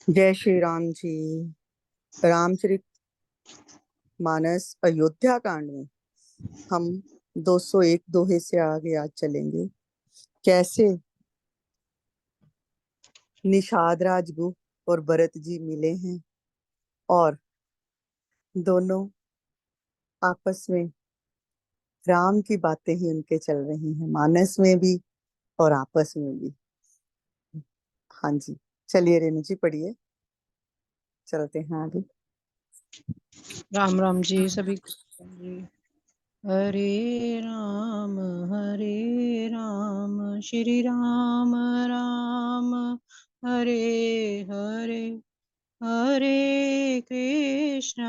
जय श्री राम जी। रामचरित मानस अयोध्या कांड में हम 201 दोहे से आगे आज चलेंगे। कैसे निषाद राजगुह और भरत जी मिले हैं और दोनों आपस में राम की बातें ही उनके चल रही हैं, मानस में भी और आपस में भी। हाँ जी, चलिए रेणु जी पढ़िए, चलते हैं आगे। राम राम जी सभी को जी। हरे राम श्री राम राम हरे हरे हरे कृष्ण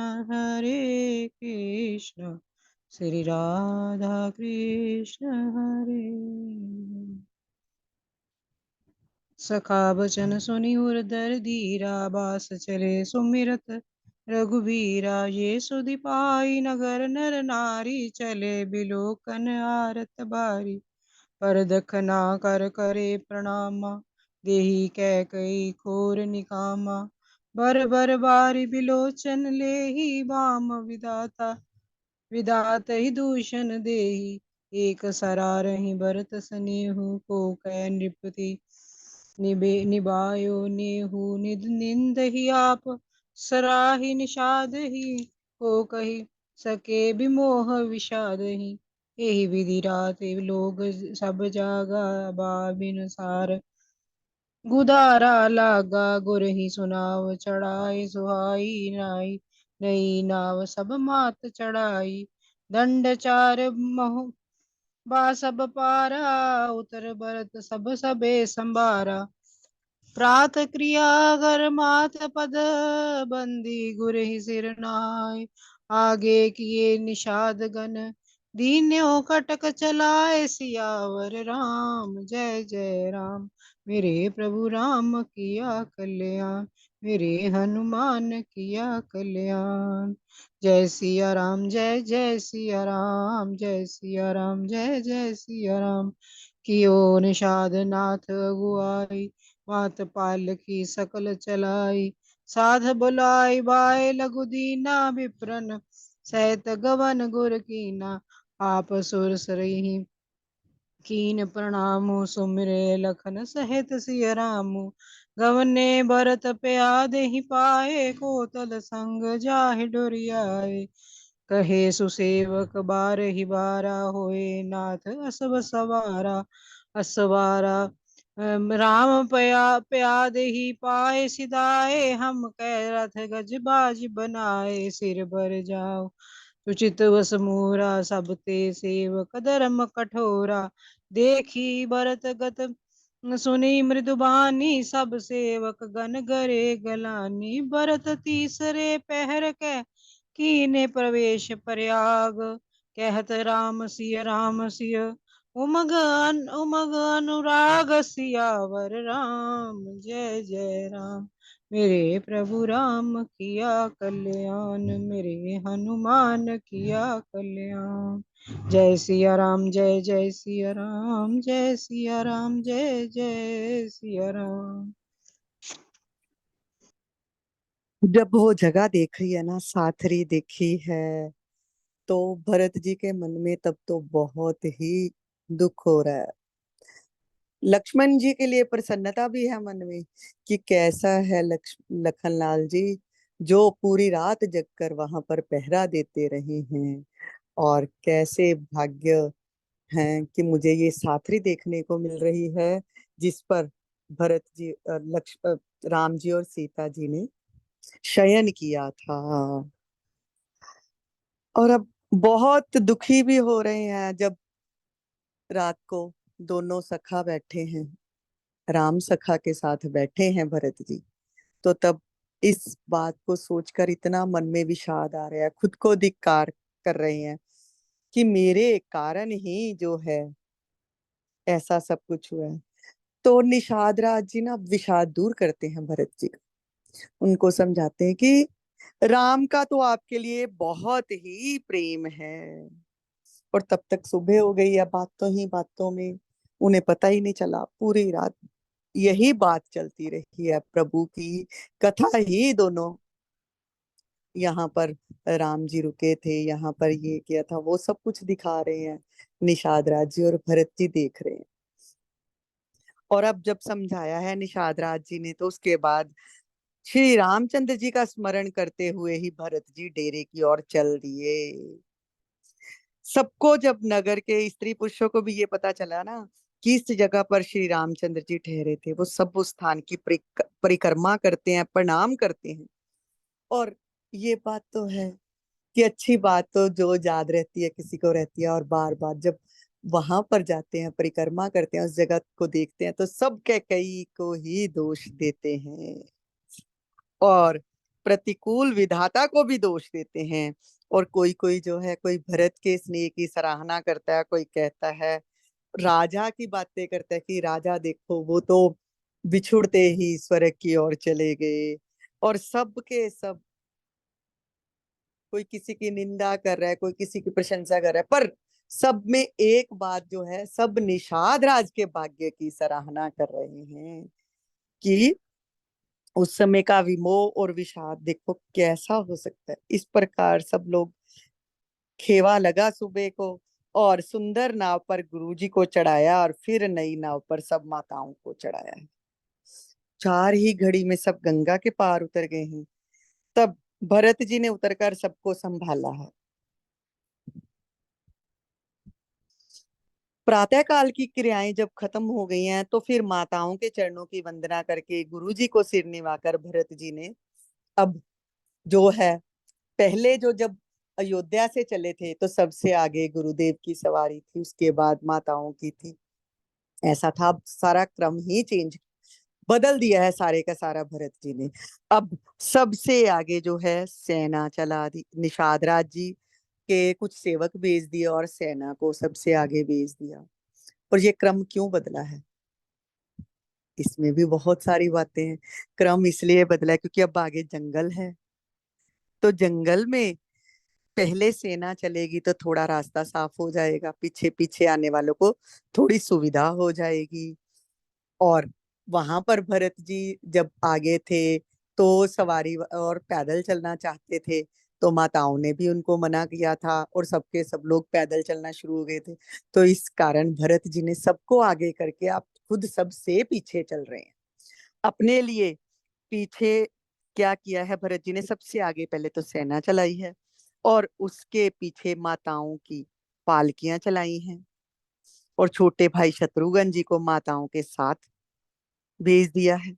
श्री राधा कृष्ण हरे। सखा बचन सुनि उर दर धीरा बास चले सुमिरत रघुबीरा। ये सुधि पाई नगर नर नारी चले बिलोकन आरत बारी। पर दखना कर करे प्रणामा देहि कै कई खोर निकामा। बर बर बारी बिलोचन लेहि बाम विदाता विदात ही दूषण देहि। एक सरारहि भरत स्नेहु को कै नृपति निभायो नेहु निद निंद ही आप सराहि निषाद ही को कही सके विमोह विषाद ही। यही विधि रात लोग सब जागा बाबिन सार गुदारा लागा गुर ही सुनाव चढ़ाई सुहाई नाई नई नाव सब मात चढ़ाई। दंड चार मह बा सब पारा उतर भरत सब सबे संभारा। प्रात क्रिया अगर मात पद बंदी गुर ही सिर नाय। आगे किए निषाद गण दीन्यो कटक चलाए सियावर राम जय जय राम। मेरे प्रभु राम किया कल्याण मेरे हनुमान किया कल्याण। जय सिया राम जय जय सिया राम जय सिया राम जय जय सिया राम। कियो निषाद नाथ अगुआई मात पालकी सकल चलाई। साध बुलाई बाय लघु दीना विप्रन सहित गवन गुर कीना। आप सुर सरहि कीन प्रणामु सुमिरे लखन सहित सिय रामु। गवने भरत प्यादे ही पाए कोतल संग जाहि डोरियाए। कहे सुसेवक बार ही बारा होए नाथ असव सवारा असवारा। राम प्यादे ही पाए सिधाए हम कह रथ गज बाज बनाए। सिर बर जाओ सुचित वस मूरा सब ते सेवक धर्म कठोरा। देखी भरत गत सुनी मृदुबानी सब सेवक गण करे गलानी। भरत तीसरे पहर कै कीने प्रवेश प्रयाग कहत राम सिय उमग अनुराग सियावर राम जय जय राम। मेरे प्रभु राम किया कल्याण मेरे हनुमान किया कल्याण। जय सिया राम जय जय सिया राम जय सिया राम जय जय सिया राम। जब वो जगह देख रही है ना, साथरी देखी है, तो भरत जी के मन में तब तो बहुत ही दुख हो रहा है। लक्ष्मण जी के लिए प्रसन्नता भी है मन में कि कैसा है लखन लाल जी, जो पूरी रात जगकर वहां पर पहरा देते रहे हैं। और कैसे भाग्य हैं कि मुझे ये साथरी देखने को मिल रही है, जिस पर भरत जी राम जी और सीता जी ने शयन किया था। और अब बहुत दुखी भी हो रहे हैं जब रात को दोनों सखा बैठे हैं, राम सखा के साथ बैठे हैं भरत जी। तो तब इस बात को सोचकर इतना मन में विषाद आ रहा है, खुद को धिक्कार कर रहे हैं कि मेरे कारण ही जो है ऐसा सब कुछ हुआ है। तो निषाद राज जी ना विषाद दूर करते हैं भरत जी का, उनको समझाते हैं कि राम का तो आपके लिए बहुत ही प्रेम है। और तब तक सुबह हो गई है, बातों ही बातों में उन्हें पता ही नहीं चला, पूरी रात यही बात चलती रही है, प्रभु की कथा ही दोनों, यहाँ पर राम जी रुके थे, यहाँ पर ये किया था, वो सब कुछ दिखा रहे हैं, निषाद राज जी और भरत जी देख रहे हैं। और अब जब समझाया है निषाद राज जी ने, तो उसके बाद श्री रामचंद्र जी का स्मरण करते हुए ही भरत जी डेरे की ओर चल दिए। सबको, जब नगर के स्त्री पुरुषों को भी ये पता चला ना कि इस जगह पर श्री रामचंद्र जी ठहरे थे, वो सब उस स्थान की परिक्रमा करते हैं, प्रणाम करते हैं। और ये बात तो है कि अच्छी बात तो जो याद रहती है किसी को रहती है, और बार बार जब वहां पर जाते हैं, परिक्रमा करते हैं, उस जगत को देखते हैं, तो सब कई को ही दोष देते हैं और प्रतिकूल विधाता को भी दोष देते हैं। और कोई कोई जो है, कोई भरत के स्नेह की सराहना करता है, कोई कहता है, राजा की बातें करता है कि राजा देखो वो तो बिछुड़ते ही स्वर्ग की ओर चले गए। और सब के सब, कोई किसी की निंदा कर रहा है, कोई किसी की प्रशंसा कर रहा है, पर सब में एक बात जो है, सब निषाद राज के भाग्य की सराहना कर रहे हैं कि उस समय का विमोह और विषाद देखो कैसा हो सकता है। इस प्रकार सब लोग, खेवा लगा सुबह को, और सुंदर नाव पर गुरुजी को चढ़ाया, और फिर नई नाव पर सब माताओं को चढ़ाया है। 4 ही घड़ी में सब गंगा के पार उतर गए हैं। तब भरत जी ने उतरकर सबको संभाला है। प्रातः काल की क्रियाएं जब खत्म हो गई हैं, तो फिर माताओं के चरणों की वंदना करके गुरुजी को सिर निवाकर भरत जी ने, अब जो है, पहले जो जब अयोध्या से चले थे तो सबसे आगे गुरुदेव की सवारी थी, उसके बाद माताओं की थी, ऐसा था। अब सारा क्रम ही चेंज, बदल दिया है सारे का सारा भरत जी ने। अब सबसे आगे जो है सेना चला दी, निषाद राज जी के कुछ सेवक भेज दिए और सेना को सबसे आगे भेज दिया। और ये क्रम क्यों बदला है, इसमें भी बहुत सारी बातें हैं। क्रम इसलिए बदला है क्योंकि अब आगे जंगल है, तो जंगल में पहले सेना चलेगी तो थोड़ा रास्ता साफ हो जाएगा, पीछे पीछे आने वालों को थोड़ी सुविधा हो जाएगी। और वहां पर भरत जी जब आगे थे, तो सवारी और पैदल चलना चाहते थे, तो माताओं ने भी उनको मना किया था, और सबके सब लोग पैदल चलना शुरू हो गए थे। तो इस कारण भरत जी ने सबको आगे करके आप खुद सबसे पीछे चल रहे हैं अपने लिए। पीछे क्या किया है भरत जी ने, सबसे आगे पहले तो सेना चलाई है, और उसके पीछे माताओं की पालकियां चलाई हैं, और छोटे भाई शत्रुघ्न जी को माताओं के साथ भेज दिया है,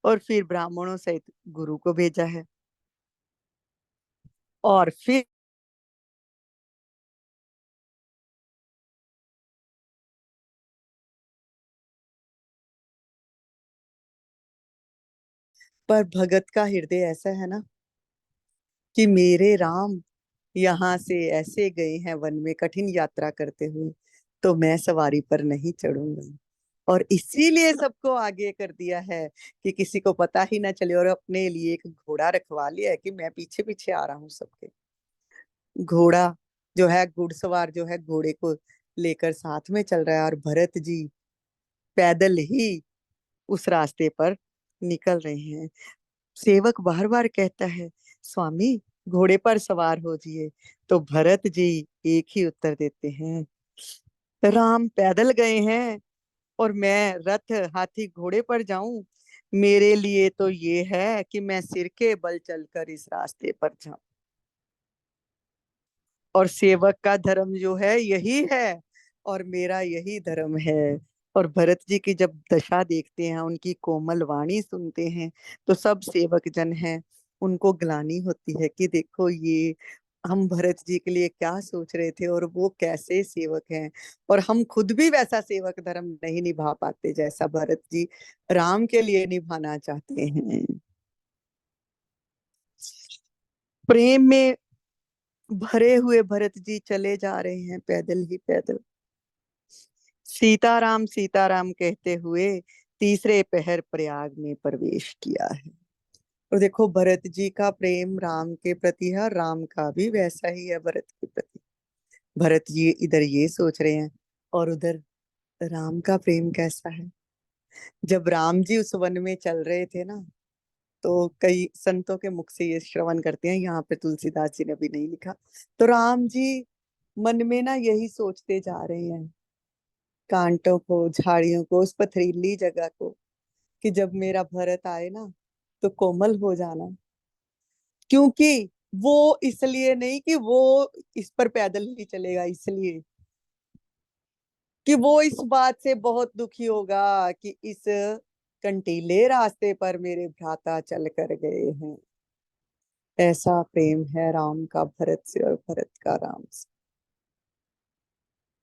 और फिर ब्राह्मणों सहित गुरु को भेजा है। और फिर पर भगत का हृदय ऐसा है ना कि मेरे राम यहाँ से ऐसे गए हैं वन में कठिन यात्रा करते हुए, तो मैं सवारी पर नहीं चढ़ूंगा। और इसीलिए सबको आगे कर दिया है कि किसी को पता ही ना चले, और अपने लिए एक घोड़ा रखवा लिया है कि मैं पीछे पीछे आ रहा हूँ सबके। घोड़ा जो है, घुड़सवार जो है, घोड़े को लेकर साथ में चल रहा है, और भरत जी पैदल ही उस रास्ते पर निकल रहे हैं। सेवक बार बार कहता है, स्वामी घोड़े पर सवार हो जिए, तो भरत जी एक ही उत्तर देते हैं, राम पैदल गए हैं और मैं रथ हाथी घोड़े पर जाऊं, मेरे लिए तो ये है कि मैं सिर के बल चलकर इस रास्ते पर जाऊं, और सेवक का धर्म जो है यही है, और मेरा यही धर्म है। और भरत जी की जब दशा देखते हैं, उनकी कोमल वाणी सुनते हैं, तो सब सेवक जन हैं, उनको ग्लानि होती है कि देखो ये हम भरत जी के लिए क्या सोच रहे थे, और वो कैसे सेवक हैं। और हम खुद भी वैसा सेवक धर्म नहीं निभा पाते जैसा भरत जी राम के लिए निभाना चाहते हैं। प्रेम में भरे हुए भरत जी चले जा रहे हैं पैदल ही पैदल, सीताराम कहते हुए तीसरे पहर प्रयाग में प्रवेश किया है। और देखो भरत जी का प्रेम राम के प्रति है, और राम का भी वैसा ही है भरत के प्रति। भरत जी इधर ये सोच रहे हैं, और उधर राम का प्रेम कैसा है। जब राम जी उस वन में चल रहे थे ना, तो कई संतों के मुख से ये श्रवण करते हैं, यहाँ पे तुलसीदास जी ने भी नहीं लिखा। तो राम जी मन में ना यही सोचते जा रहे हैं, कांटों को, झाड़ियों को, उस पथरीली जगह को, कि जब मेरा भरत आए ना तो कोमल हो जाना। क्योंकि वो इसलिए नहीं कि वो इस पर पैदल ही चलेगा, इसलिए कि वो इस बात से बहुत दुखी होगा कि इस कंटीले रास्ते पर मेरे भ्राता चल कर गए हैं। ऐसा प्रेम है राम का भरत से और भरत का राम से।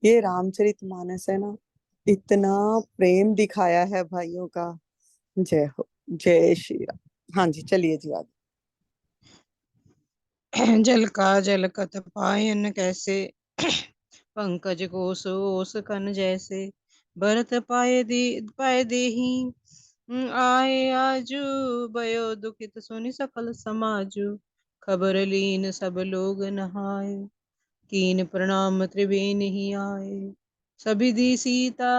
ये रामचरितमानस है ना, इतना प्रेम दिखाया है भाइयों का। जय हो, जय श्री राम। हाँ जी, चलिए जी आगे। जल का जल कत पायन कैसे, पंकज कोस ओस कन जैसे। भरत पाए देही, आए आजू, भयो दुखित सुनि सकल समाजु। खबर लीन सब लोग नहाए, कीन प्रणाम त्रिवेणी ही आए। सभी दी सीता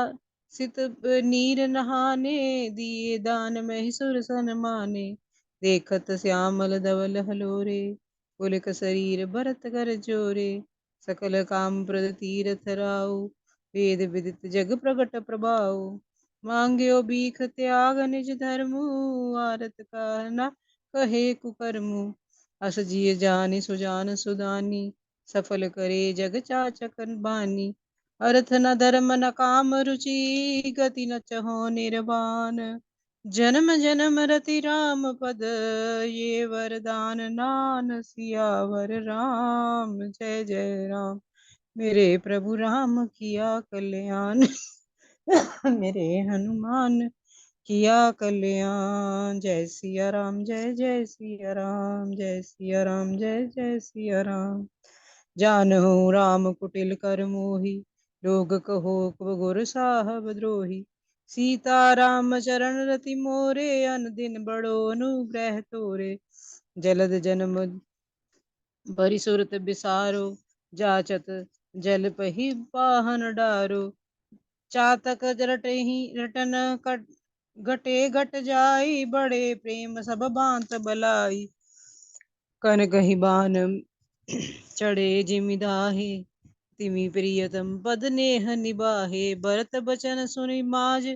सित नीर नहाने, दिए दान में ही सुर सन माने। देखत श्यामल धवल हलोरे, पुलक शरीर भरत कर जोरे। सकल काम प्रद तीरथ राउ, वेद विदित जग प्रगट प्रभाउ। मांग्यो भीख त्याग निज धर्मु, आरत का न कहे कुकर्मु। अस जिय जानि सुजान सुदानी, सफल करे जग चाचक बानी। अर्थ न धर्म न काम रुचि, गति न चहो निर्वाण। जन्म जन्म रति राम पद, ये वरदान नान सियावर राम। जय जय राम, मेरे प्रभु राम किया कल्याण। मेरे हनुमान किया कल्याण। जय सिया राम, जय जय सिया राम, जय सिया राम, जय जय सिया राम। जानहु राम कुटिल कर मोही, लोग कहो गुर साहब द्रोही। सीता राम चरण रति मोरे, अन दिन बड़ो अनुग्रह तोरे। जलद जन्म बरि सुरत बिसारो, जाचत जल पही पाहन डारो। चातक जरटहि रटन कट, घटे घट जाई, बड़े प्रेम सब बांत बलाई। कन कहि बान चढ़े जिमिदाहे, तिमि प्रियतम पद नेह निबाहे। भरत बचन सुनि माज,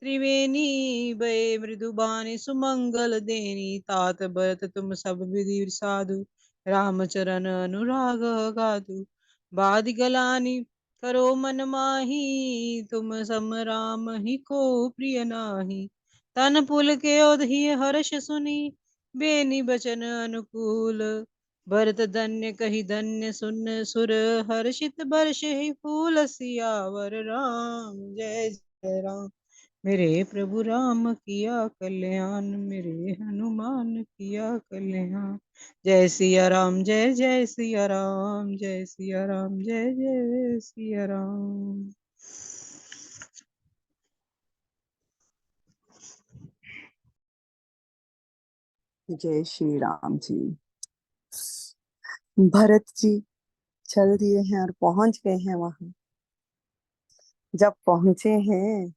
त्रिवेणी भय मृदु बानी सुमंगल देनी। तात भरत तुम सब विधि साधु, रामचरण अनुराग गाधु। बादि गलानी करो मन माही, तुम सम राम ही को प्रिय नाही। तन पुल के ओधि हर्ष सुनी, बेनी बचन अनुकूल। भरत धन्य कहि धन्य सुन सुर, हर्षित बरष ही फूल सियावर राम। जय जय राम, मेरे प्रभु राम किया कल्याण, मेरे हनुमान किया कल्याण। जय सिया राम, जय जय सिया राम, जय सिया राम, जय जय सिया राम। जय श्री राम जी। भरत जी चल दिए हैं और पहुंच गए हैं वहां। जब पहुंचे हैं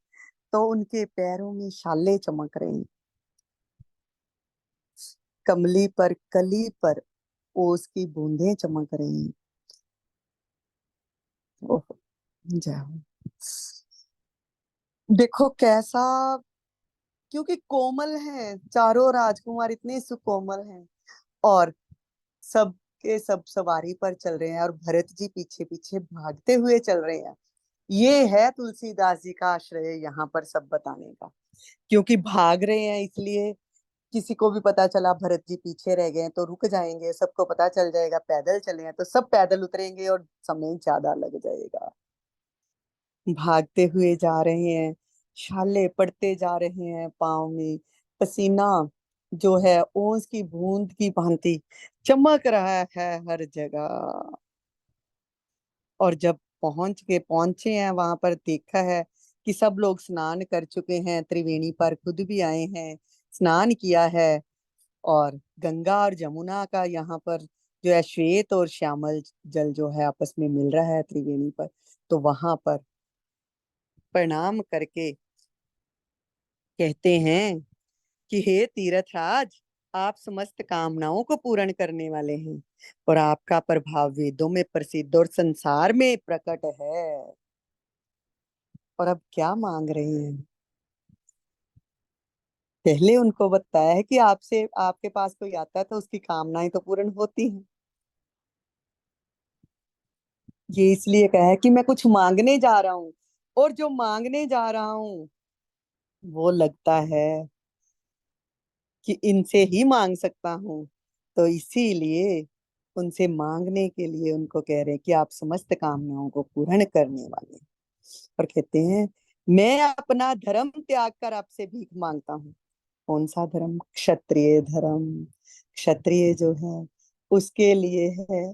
तो उनके पैरों में छाले चमक रहे हैं, कमली पर कली पर ओस की बूंदें चमक रही हैं। ओह, जाओ, देखो कैसा, क्योंकि कोमल हैं चारों राजकुमार, इतने सुकोमल हैं, और सब के सब सवारी पर चल रहे हैं और भरत जी पीछे पीछे भागते हुए चल रहे हैं। ये है तुलसीदास जी का आश्रय यहाँ पर सब बताने का। क्योंकि भाग रहे हैं इसलिए किसी को भी पता चला भरत जी पीछे रह गए तो रुक जाएंगे, सबको पता चल जाएगा पैदल चले हैं तो सब पैदल उतरेंगे और समय ज्यादा लग जाएगा। भागते हुए जा रहे हैं, छाले पड़ते जा रहे हैं पाँव में, पसीना जो है ओस की बूंद की भांति चमक रहा है हर जगह। और जब पहुंचे हैं वहां पर, देखा है कि सब लोग स्नान कर चुके हैं, त्रिवेणी पर खुद भी आए हैं, स्नान किया है। और गंगा और जमुना का यहाँ पर जो है श्वेत और श्यामल जल जो है आपस में मिल रहा है त्रिवेणी पर। तो वहां पर प्रणाम करके कहते हैं कि हे तीर्थराज, आप समस्त कामनाओं को पूर्ण करने वाले हैं और आपका प्रभाव वेदों में प्रसिद्ध और संसार में प्रकट है। और अब क्या मांग रहे हैं? पहले उनको बताया है कि आपसे आपके पास कोई आता है तो उसकी कामनाएं तो पूर्ण होती हैं। ये इसलिए कहा है कि मैं कुछ मांगने जा रहा हूँ, और जो मांगने जा रहा हूँ वो लगता है कि इनसे ही मांग सकता हूँ। तो इसीलिए उनसे मांगने के लिए उनको कह रहे हैं कि आप समस्त कामनाओं को पूर्ण करने वाले हैं। और कहते हैं, मैं अपना धर्म त्याग कर आपसे भीख मांगता हूँ। कौन सा धर्म? क्षत्रिय धर्म। क्षत्रिय जो है उसके लिए है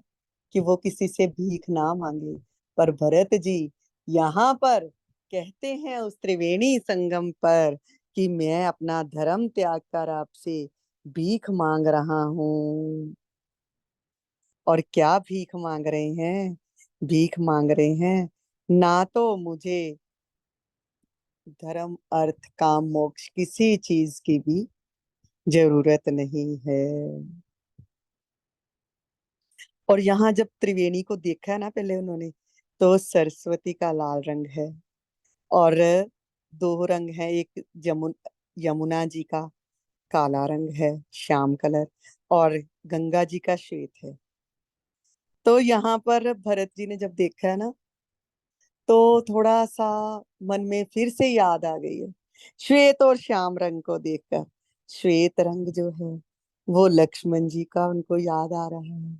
कि वो किसी से भीख ना मांगे। पर भरत जी यहाँ पर कहते हैं उस त्रिवेणी संगम पर कि मैं अपना धर्म त्याग कर आपसे भीख मांग रहा हूँ। और क्या भीख मांग रहे हैं? भीख मांग रहे हैं, ना तो मुझे धर्म अर्थ काम मोक्ष किसी चीज की भी जरूरत नहीं है। और यहाँ जब त्रिवेणी को देखा है ना पहले उन्होंने, तो सरस्वती का लाल रंग है, और दो रंग है, एक यमुना जी का काला रंग है, श्याम कलर, और गंगा जी का श्वेत है। तो यहाँ पर भरत जी ने जब देखा है ना, तो थोड़ा सा मन में फिर से याद आ गई है श्वेत और श्याम रंग को देखकर। श्वेत रंग जो है वो लक्ष्मण जी का उनको याद आ रहा है,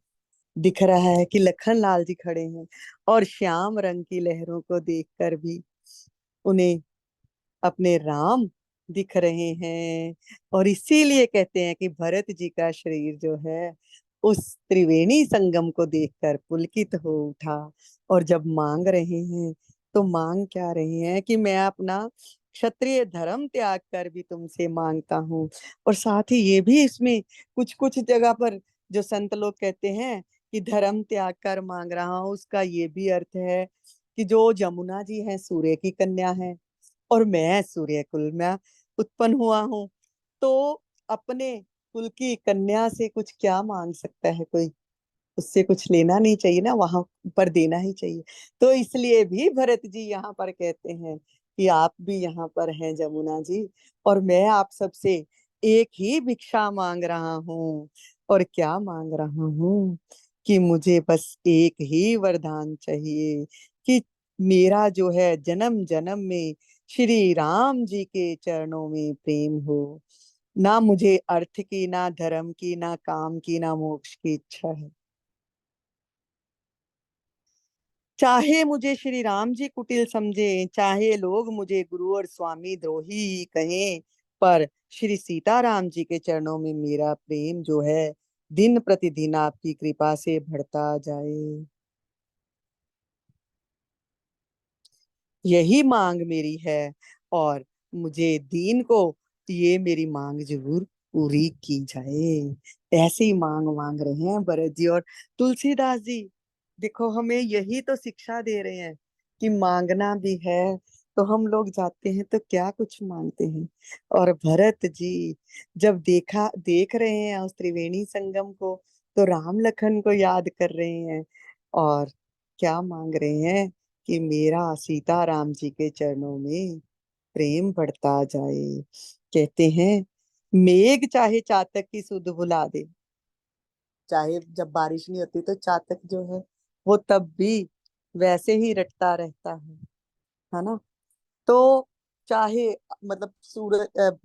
दिख रहा है कि लखन लाल जी खड़े हैं। और श्याम रंग की लहरों को देखकर भी उन्हें अपने राम दिख रहे हैं। और इसीलिए कहते हैं कि भरत जी का शरीर जो है उस त्रिवेणी संगम को देखकर पुलकित हो उठा। और जब मांग रहे हैं तो मांग क्या रहे हैं कि मैं अपना क्षत्रिय धर्म त्याग कर भी तुमसे मांगता हूँ। और साथ ही ये भी इसमें कुछ कुछ जगह पर जो संत लोग कहते हैं कि धर्म त्याग कर मांग रहा हूँ, उसका ये भी अर्थ है कि जो यमुना जी हैं सूर्य की कन्या है, और मैं सूर्य कुल में उत्पन्न हुआ हूँ। तो अपने कुल की कन्या से कुछ क्या मांग सकता है कोई? उससे कुछ लेना नहीं चाहिए ना, वहां पर देना ही चाहिए। तो इसलिए भी भरत जी यहाँ पर कहते हैं कि आप भी यहाँ पर हैं जमुना जी, और मैं आप सबसे एक ही भिक्षा मांग रहा हूँ। और क्या मांग रहा हूँ? कि मुझे बस एक ही वरदान चाहिए कि मेरा जो है जन्म जन्म में श्री राम जी के चरणों में प्रेम हो। ना मुझे अर्थ की, ना धर्म की, ना काम की, ना मोक्ष की इच्छा है। चाहे मुझे श्री राम जी कुटिल समझे, चाहे लोग मुझे गुरु और स्वामी द्रोही ही कहें, पर श्री सीताराम जी के चरणों में मेरा प्रेम जो है दिन प्रतिदिन आपकी कृपा से बढ़ता जाए। यही मांग मेरी है, और मुझे दीन को ये मेरी मांग जरूर पूरी की जाए। ऐसे ही मांग मांग रहे हैं भरत जी। और तुलसीदास जी देखो हमें यही तो शिक्षा दे रहे हैं कि मांगना भी है। तो हम लोग जाते हैं तो क्या कुछ मांगते हैं। और भरत जी जब देख रहे हैं उस त्रिवेणी संगम को, तो राम लखन को याद कर रहे हैं, और क्या मांग रहे हैं कि मेरा सीताराम जी के चरणों में प्रेम बढ़ता जाए। कहते हैं, मेघ चाहे चातक की सुध बुला दे, चाहे जब बारिश नहीं होती तो चातक जो है वो तब भी वैसे ही रटता रहता है ना। तो चाहे मतलब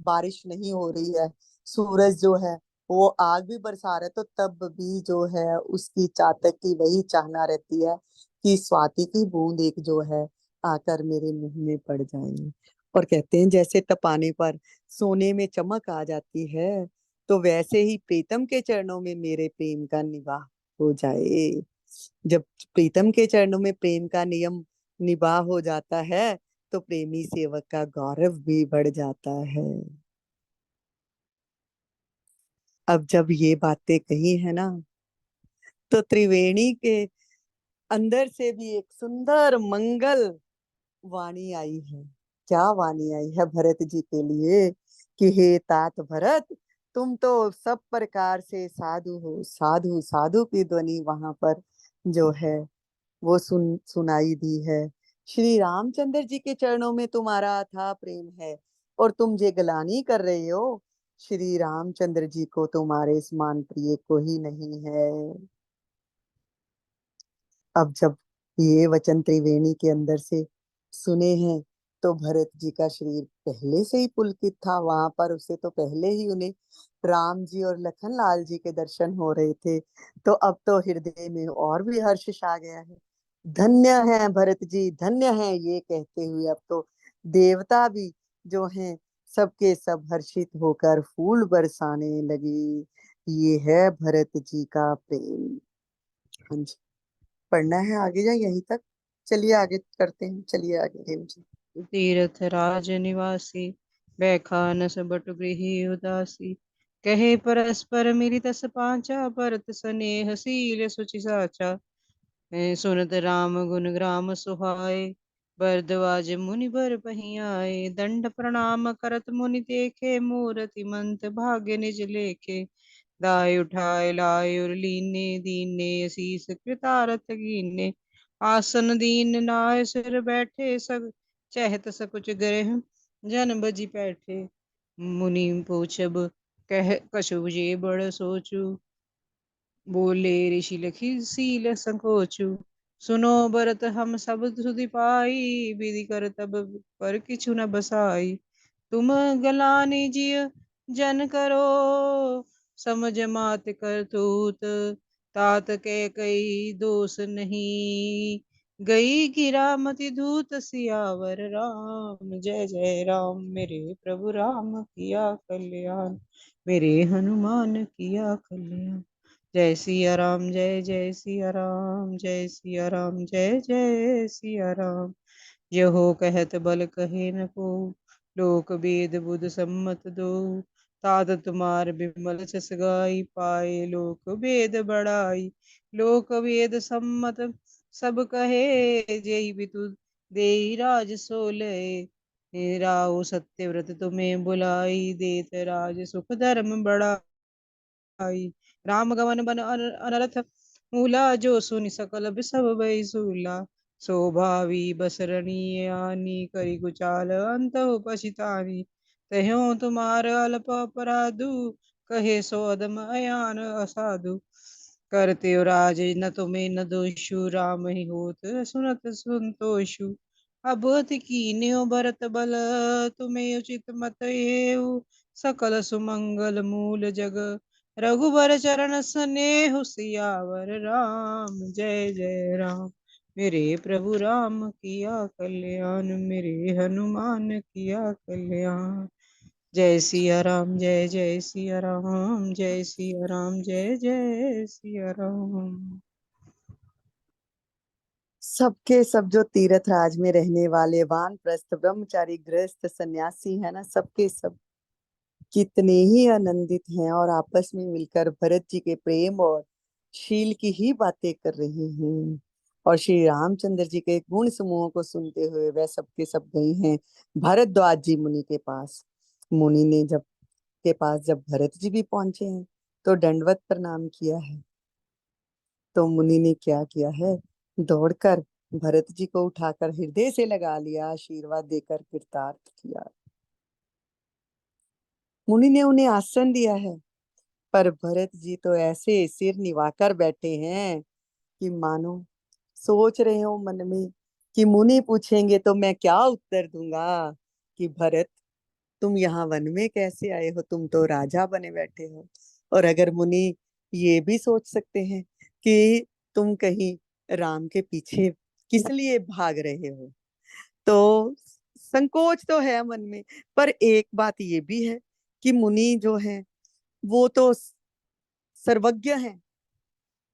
बारिश नहीं हो रही है, सूरज जो है वो आग भी बरसा रहा है, तो तब भी जो है उसकी चातक की वही चाहना रहती है कि स्वाति की बूंद एक जो है आकर मेरे मुंह में पड़ जाए। और कहते हैं जैसे तपाने पर सोने में चमक आ जाती है, तो वैसे ही प्रीतम के चरणों में मेरे प्रेम का निवाह हो जाए। जब प्रीतम के चरणों में प्रेम का नियम निवाह हो जाता है, तो प्रेमी सेवक का गौरव भी बढ़ जाता है। अब जब ये बातें कही है ना, तो त्रिवेणी के अंदर से भी एक सुंदर मंगल वाणी आई है। क्या वाणी आई है भरत जी के लिए कि हे तात भरत, तुम तो सब प्रकार से साधु हो। साधु साधु की ध्वनि वहां पर जो है वो सुनाई दी है। श्री रामचंद्र जी के चरणों में तुम्हारा अथाह प्रेम है और तुम जे गलानी कर रहे हो, श्री रामचंद्र जी को तुम्हारे समान प्रिय कोई नहीं है। अब जब ये वचन त्रिवेणी के अंदर से सुने हैं तो भरत जी का शरीर पहले से ही पुलकित था। वहां पर उससे तो पहले ही उन्हें राम जी और लखन लाल जी के दर्शन हो रहे थे, तो अब तो हृदय में और भी हर्ष छा गया है। धन्य है भरत जी, धन्य है, ये कहते हुए अब तो देवता भी जो हैं सबके सब हर्षित होकर फूल बरसाने लगे। ये है भरत जी का प्रेम। हाँ जी, पढ़ना है आगे या यहीं तक? चलिए आगे करते हैं, चलिए आगे हेम जी। तीर्थ राज निवासी बैखानस बट गृही उदासी, कहे परस्पर मिली तस पांचा, भरत स्नेहशील सुचि साचा। सुनत राम गुण ग्राम सुहाए, भरद्वाज मुनि बर पही आए। दंड प्रणाम करत मुनि देखे, मूरति मंत भाग्य निज लेखे। दाय उठाए लाए और लीने, दीने शीस कृतारथ कीने। आसन दीन नाय सिर बैठे, सग चहत सकुच ग्रह जन बजी बैठे। मुनि पूछब कह कछु जे बड़ सोचू, बोले ऋषि लखी सील संकोचु। सुनो भरत हम सब सुधि पाई, विधि कर तब पर किछु न बसाई। तुम गलानी जिय जन करो, समझ मात कर तूत। तात के कई दोष नहीं, गई गिरामति धूत। सियावर राम जय जय राम, मेरे प्रभु राम किया कल्याण, मेरे हनुमान किया कल्याण। जय सिया राम जय जय सिया राम, जय सिया राम जय जय सिया राम। यहो कहत बल कहे न को, लोक वेद बुध सम्मत दो। तात तुम्हार बिमल जस गाई, पाए लोक वेद बड़ाई। लोक वेद सम्मत सब कहे, जेहि बितु देहि राज सोलय। राहो सत्यव्रत तुम्हें बुलाई, देत राज सुख धर्म बड़ा आई। राम गवन बन अनरथ मूला, जो सुनि सकल बिसव भई सूला। शोभावी बसरनी आनी, करी कुचाल अंत पछितानी। तह्यो तुम्हार अल्प अपराधु, कहे सो अदम अयान असाधु। करते हो राज न तुम्हें न दोषु, राम ही होत सुनत संतोषु। अब कीन्यो भरत बल, तुम्हें उचित मत एउ। सकल सुमंगल मूल जग, रघुबर चरण स्नेहु। सियावर राम जय जय राम, मेरे प्रभु राम किया कल्याण, मेरे हनुमान किया कल्याण। जय सिया राम जय जय सिया राम, जय सिया राम जय जय सिया राम। सबके सब जो तीर्थ राज में रहने वाले वानप्रस्थ ब्रह्मचारी गृहस्थ सन्यासी है ना, सबके सब कितने ही आनंदित हैं और आपस में मिलकर भरत जी के प्रेम और शील की ही बातें कर रहे हैं। और श्री रामचंद्र जी के गुण समूहों को सुनते हुए वह सबके सब गए हैं भरद्वाज जी मुनि के पास। मुनि ने जब के पास जब भरत जी भी पहुंचे हैं तो दंडवत प्रणाम किया है। तो मुनि ने क्या किया है, दौड़कर भरत जी को उठाकर हृदय से लगा लिया, आशीर्वाद देकर कृतार्थ किया। मुनि ने उन्हें आसन दिया है, पर भरत जी तो ऐसे सिर निवाकर बैठे हैं कि मानो सोच रहे हो मन में कि मुनि पूछेंगे तो मैं क्या उत्तर दूंगा कि भरत तुम यहाँ वन में कैसे आए हो, तुम तो राजा बने बैठे हो। और अगर मुनि ये भी सोच सकते हैं कि तुम कहीं राम के पीछे किस लिए भाग रहे हो, तो संकोच तो है मन में। पर एक बात ये भी है कि मुनि जो है वो तो सर्वज्ञ हैं,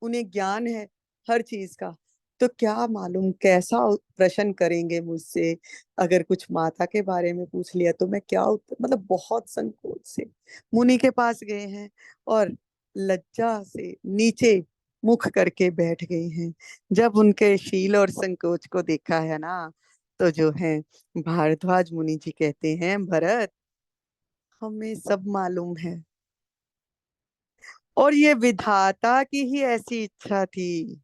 उन्हें ज्ञान है हर चीज का। तो क्या मालूम कैसा प्रश्न करेंगे मुझसे, अगर कुछ माता के बारे में पूछ लिया तो मैं क्या उत्तर, मतलब बहुत संकोच से मुनि के पास गए हैं और लज्जा से नीचे मुख करके बैठ गए हैं। जब उनके शील और संकोच को देखा है ना, तो जो है भारद्वाज मुनि जी कहते हैं, भरत, हमें सब मालूम है, और ये विधाता की ही ऐसी इच्छा थी।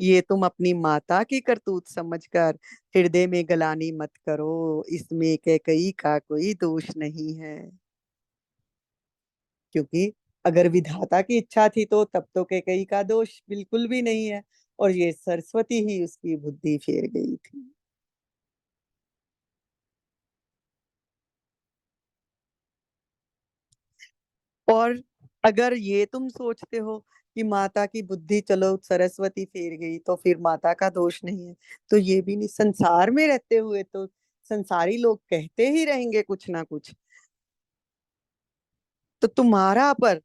ये तुम अपनी माता की करतूत समझकर हृदय में गलानी मत करो, इसमें कैकई का कोई दोष नहीं है। क्योंकि अगर विधाता की इच्छा थी तो तब तो कैकई का दोष बिल्कुल भी नहीं है, और ये सरस्वती ही उसकी बुद्धि फेर गई थी। और अगर ये तुम सोचते हो कि माता की बुद्धि चलो सरस्वती फेर गई तो फिर माता का दोष नहीं है, तो ये भी नहीं, संसार में रहते हुए तो संसारी लोग कहते ही रहेंगे कुछ ना कुछ। तो तुम्हारा पर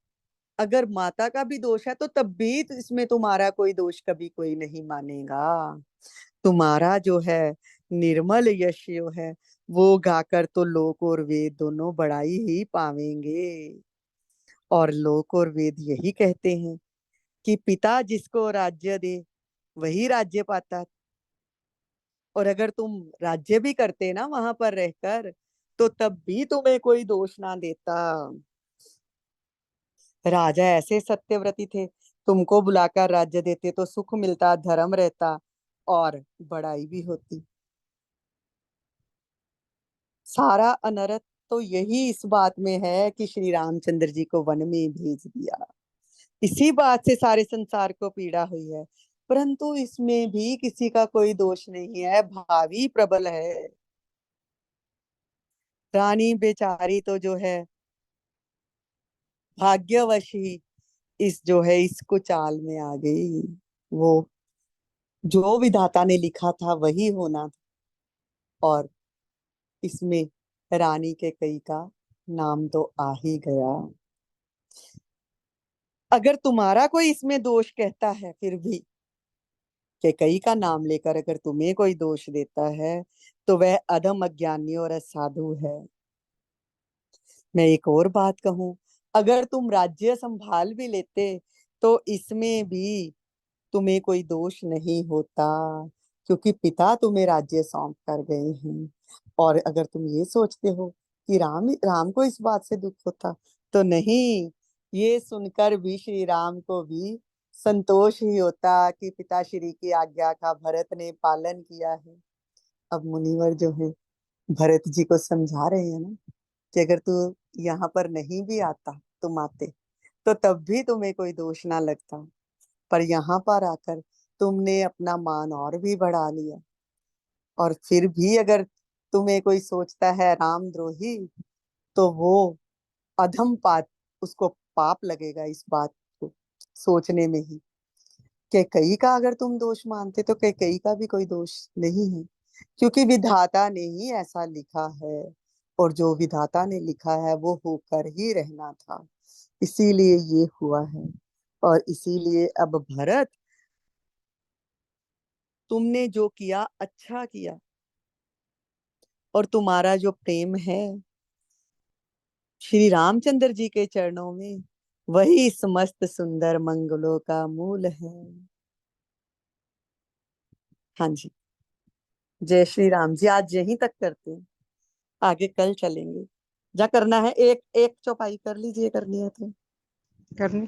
अगर माता का भी दोष है तो तब भी तो इसमें तुम्हारा कोई दोष कभी कोई नहीं मानेगा। तुम्हारा जो है निर्मल यश जो है वो गाकर तो लोक और वेद दोनों बड़ाई ही पावेंगे। और लोक और वेद यही कहते हैं कि पिता जिसको राज्य दे वही राज्य पाता। और अगर तुम राज्य भी करते ना वहां पर रहकर, तो तब भी तुम्हें कोई दोष ना देता। राजा ऐसे सत्यव्रती थे, तुमको बुलाकर राज्य देते तो सुख मिलता, धर्म रहता, और बड़ाई भी होती। सारा अनर्थ तो यही इस बात में है कि श्री रामचंद्र जी को वन में भेज दिया। इसी बात से सारे संसार को पीड़ा हुई है, परंतु इसमें भी किसी का कोई दोष नहीं है, भावी प्रबल है। रानी बेचारी तो जो है भाग्यवश ही इस जो है इसको चाल में आ गई। वो जो विधाता ने लिखा था वही होना था, और इसमें रानी के कई का नाम तो आ ही गया। अगर तुम्हारा कोई इसमें दोष कहता है फिर भी, कि कई का नाम लेकर अगर तुम्हें कोई दोष देता है, तो वह अधम, अज्ञानी और असाधु है। मैं एक और बात कहूं, अगर तुम राज्य संभाल भी लेते तो इसमें भी तुम्हें कोई दोष नहीं होता, क्योंकि पिता तुम्हें राज्य सौंप कर गए हैं। और अगर तुम ये सोचते हो कि राम राम को इस बात से दुख होता, तो नहीं, ये सुनकर भी श्री राम को भी संतोष ही होता कि पिताश्री की आज्ञा का भरत ने पालन किया है। अब मुनिवर जो है भरत जी को समझा रहे हैं ना कि अगर तू यहाँ पर नहीं भी आता, तुम आते, तो तब भी तुम्हें कोई दोष ना लगता, पर यहाँ पर आकर तुमने अपना मान और भी बढ़ा लिया। और फिर भी अगर तुम्हें कोई सोचता है रामद्रोही, तो वो अधम पाप, उसको पाप लगेगा इस बात को सोचने में ही। कैकई का अगर तुम दोष मानते तो कैकई का भी कोई दोष नहीं है, क्योंकि विधाता ने ही ऐसा लिखा है, और जो विधाता ने लिखा है वो होकर ही रहना था, इसीलिए ये हुआ है। और इसीलिए अब भरत, तुमने जो किया अच्छा किया, और तुम्हारा जो प्रेम है श्री रामचंद्र जी के चरणों में, वही समस्त सुंदर मंगलों का मूल है। हाँ जी। जय श्री राम जी। आज यहीं तक करते हैं, आगे कल चलेंगे। जा करना है, एक एक चौपाई कर लीजिए, करनी है तो। करनी